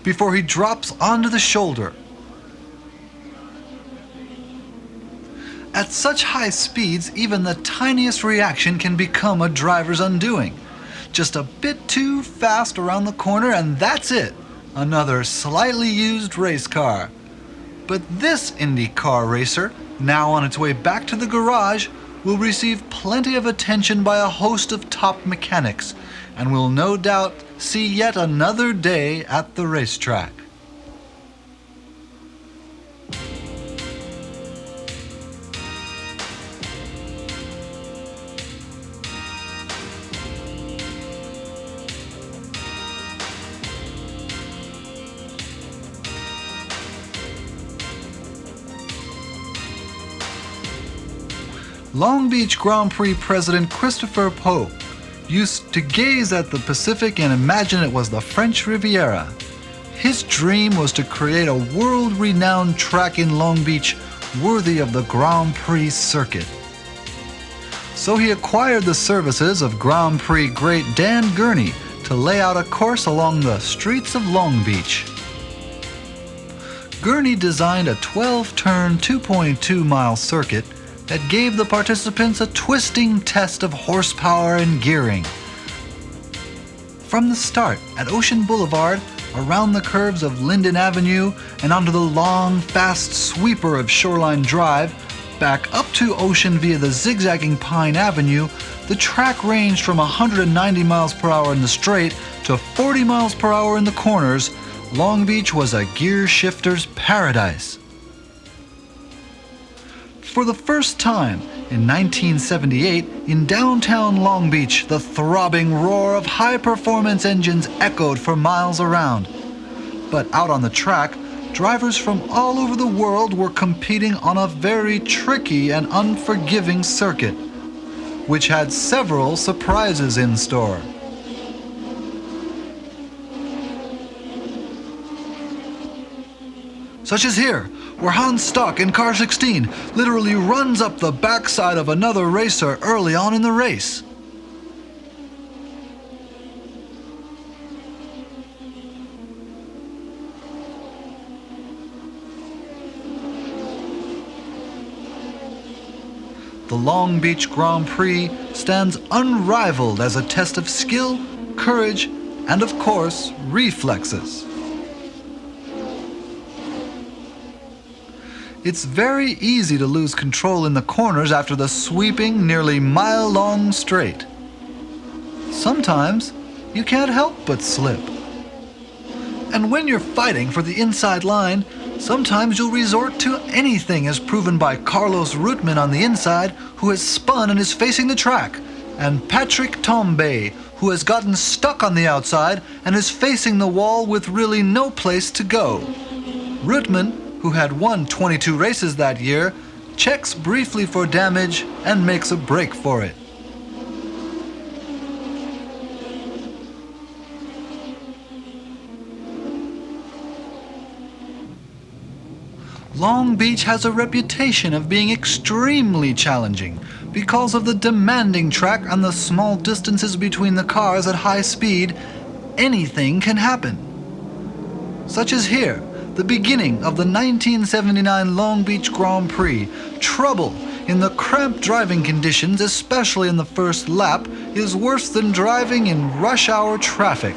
before he drops onto the shoulder. At such high speeds, even the tiniest reaction can become a driver's undoing. Just a bit too fast around the corner and that's it. Another slightly used race car. But this Indy car racer, now on its way back to the garage, will receive plenty of attention by a host of top mechanics and will no doubt see yet another day at the racetrack. Long Beach Grand Prix President Christopher Pope used to gaze at the Pacific and imagine it was the French Riviera. His dream was to create a world-renowned track in Long Beach worthy of the Grand Prix circuit. So he acquired the services of Grand Prix great Dan Gurney to lay out a course along the streets of Long Beach. Gurney designed a 12-turn, 2.2-mile circuit that gave the participants a twisting test of horsepower and gearing. From the start at Ocean Boulevard, around the curves of Linden Avenue, and onto the long, fast sweeper of Shoreline Drive, back up to Ocean via the zigzagging Pine Avenue, the track ranged from 190 miles per hour in the straight to 40 miles per hour in the corners. Long Beach was a gear shifter's paradise. For the first time, in 1978, in downtown Long Beach, the throbbing roar of high-performance engines echoed for miles around. But out on the track, drivers from all over the world were competing on a very tricky and unforgiving circuit, which had several surprises in store. Such as here, where Hans Stock in car 16 literally runs up the backside of another racer early on in the race. The Long Beach Grand Prix stands unrivaled as a test of skill, courage, and of course, reflexes. It's very easy to lose control in the corners after the sweeping, nearly mile-long straight. Sometimes you can't help but slip. And when you're fighting for the inside line, sometimes you'll resort to anything, as proven by Carlos Rootman on the inside, who has spun and is facing the track, and Patrick Tambay, who has gotten stuck on the outside and is facing the wall with really no place to go. Rootman, who had won 22 races that year, checks briefly for damage and makes a break for it. Long Beach has a reputation of being extremely challenging because of the demanding track and the small distances between the cars at high speed. Anything can happen. Such as here, the beginning of the 1979 Long Beach Grand Prix. Trouble in the cramped driving conditions, especially in the first lap, is worse than driving in rush hour traffic.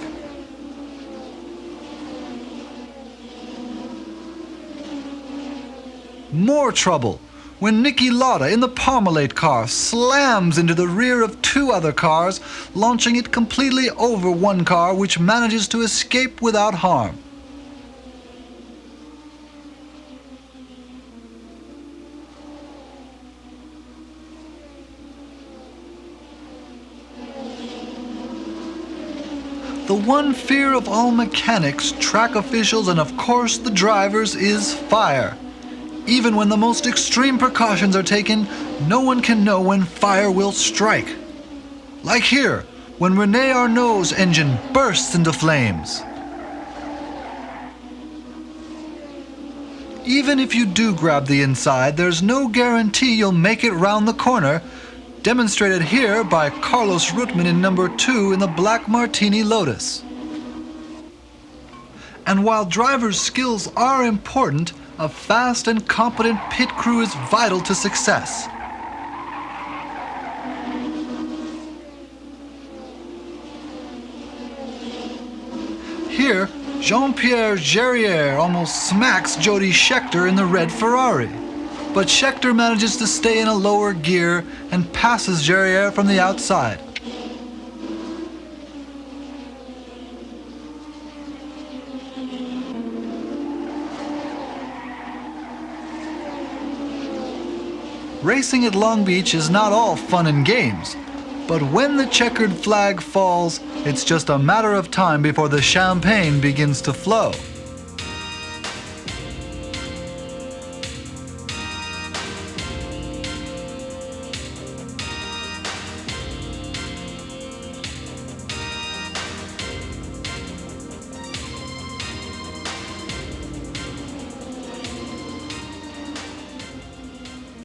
More trouble when Niki Lauda in the Parmalat car slams into the rear of two other cars, launching it completely over one car, which manages to escape without harm. The one fear of all mechanics, track officials, and of course the drivers is fire. Even when the most extreme precautions are taken, no one can know when fire will strike. Like here, when René Arnoux' engine bursts into flames. Even if you do grab the inside, there's no guarantee you'll make it round the corner, demonstrated here by Carlos Rootman in number 2 in the Black Martini Lotus. And while drivers' skills are important, a fast and competent pit crew is vital to success. Here, Jean-Pierre Jarier almost smacks Jody Scheckter in the red Ferrari. But Scheckter manages to stay in a lower gear and passes Jarier from the outside. Racing at Long Beach is not all fun and games, but when the checkered flag falls, it's just a matter of time before the champagne begins to flow.